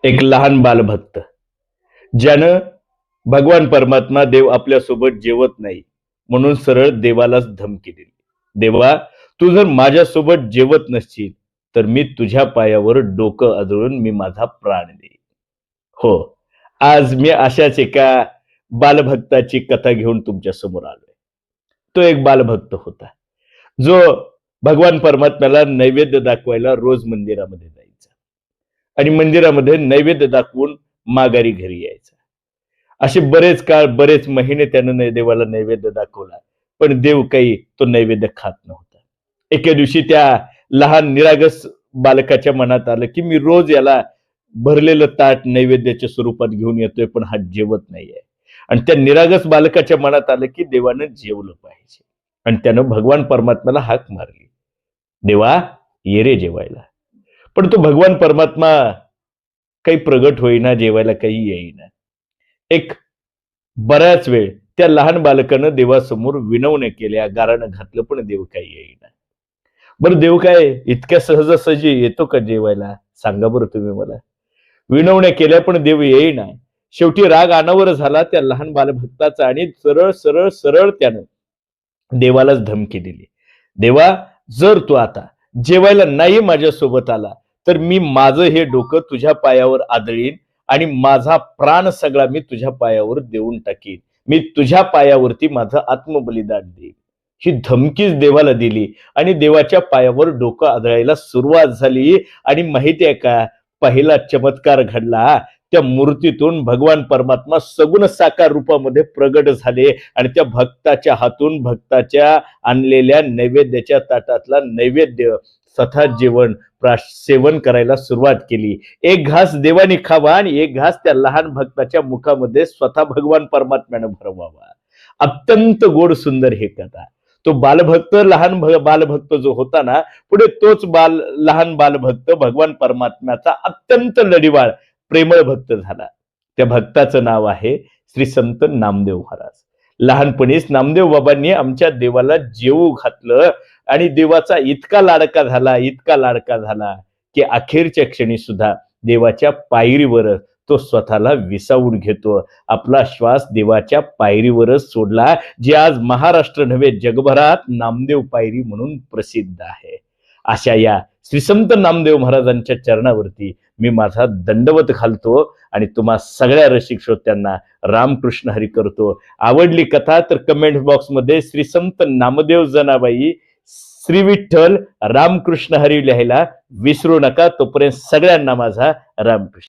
एक लहान बालभक्त ज्यानं भगवान परमात्मा देव आपल्यासोबत जेवत नाही म्हणून सरळ देवालाच धमकी दिली. देवा, तू जर माझ्यासोबत जेवत नसशील तर मी तुझ्या पायावर डोकं आदळून मी माझा प्राण देईन. हो, आज मी अशाच एका बालभक्ताची कथा घेऊन तुमच्या समोर आलोय. तो एक बालभक्त होता जो भगवान परमात्म्याला नैवेद्य दाखवायला रोज मंदिरामध्ये जायचा आणि मंदिरामध्ये नैवेद्य दाखवून माघारी घरी यायचा. असे बरेच काळ, बरेच महिने त्यानं देवाला नैवेद्य दाखवला, पण देव काही तो नैवेद्य खात नव्हता. एके दिवशी त्या लहान निरागस बालकाच्या मनात आलं की मी रोज याला भरलेलं ताट नैवेद्याच्या स्वरूपात घेऊन येतोय, पण हा जेवत नाहीये. आणि त्या निरागस बालकाच्या मनात आलं की देवानं जेवलं पाहिजे. आणि त्यानं भगवान परमात्म्याला हाक मारली, देवा, ये रे जेवायला. पण तो भगवान परमात्मा काही प्रगट होईना, जेवायला काही येईना. एक बराच वेळ त्या लहान बालकानं देवासमोर विनवण्या केल्या, गाराणं घातलं, पण देव काही येईना. बरं, देव काय इतक्या सहजासहजी येतो का जेवायला? सांगा बरं तुम्ही मला. विनवण्या केल्या पण देव येईना. शेवटी राग अनावर झाला त्या लहान बालभक्ताचा आणि सरळ सरळ सरळ त्यानं देवालाच धमकी दिली, देवा, जर तू आता जेवायला नाही माझ्यासोबत आला तर मी माझं हे डोकं तुझ्या पायावर आदळीन आणि माझा प्राण सगळा मी तुझ्या पायावर देऊन टाकीन. मी तुझ्या पायावरती माझं आत्मबलिदान देईन. ही धमकीच देवाला दिली आणि देवाच्या पायावर डोकं आदळायला सुरुवात झाली. आणि माहितीये का, पहिला चमत्कार घडला. त्या मूर्तीतून भगवान परमात्मा सगुण साकार रूपामध्ये प्रगट झाले आणि त्या भक्ताच्या हातून भक्ताच्या आणलेल्या नैवेद्याच्या ताटातला नैवेद्य स्वतः सेवन करायला सुरुवात केली. एक घास देवाने खावा आणि एक घास त्या लहान भक्ताच्या मुखामध्ये स्वतः भगवान परमात्म्यानं भरवावा. अत्यंत गोड सुंदर हे कथा. तो बालभक्त, लहान बालभक्त जो होता ना, पुढे तोच लहान बालभक्त भगवान परमात्म्याचा अत्यंत लढीवाळ प्रेमळ भक्त झाला. त्या भक्ताचं नाव आहे श्री संत नामदेव महाराज. लहानपणीच नामदेव बाबांनी आमच्या देवाला जेवू घातलं आणि देवाचा इतका लाडका झाला, इतका लाडका झाला की अखेरच्या क्षणी सुद्धा देवाच्या पायरीवर तो स्वतःला विसावून घेतो. आपला श्वास देवाच्या पायरीवरच सोडला, जी आज महाराष्ट्र नव्हे जगभरात नामदेव पायरी म्हणून प्रसिद्ध आहे. अशा या श्री संत नामदेव महाराजांच्या चरणावरती मी माझा दंडवत घालतो आणि तुम्हा सगळ्या रसिक श्रोत्यांना रामकृष्ण हरी करतो. आवडली कथा तर कमेंट बॉक्स मध्ये श्री संत नामदेव जनाबाई, श्री विठ्ठल, रामकृष्ण हरी लिहायला विसरू नका. तोपर्यंत सगळ्यांना माझा रामकृष्ण.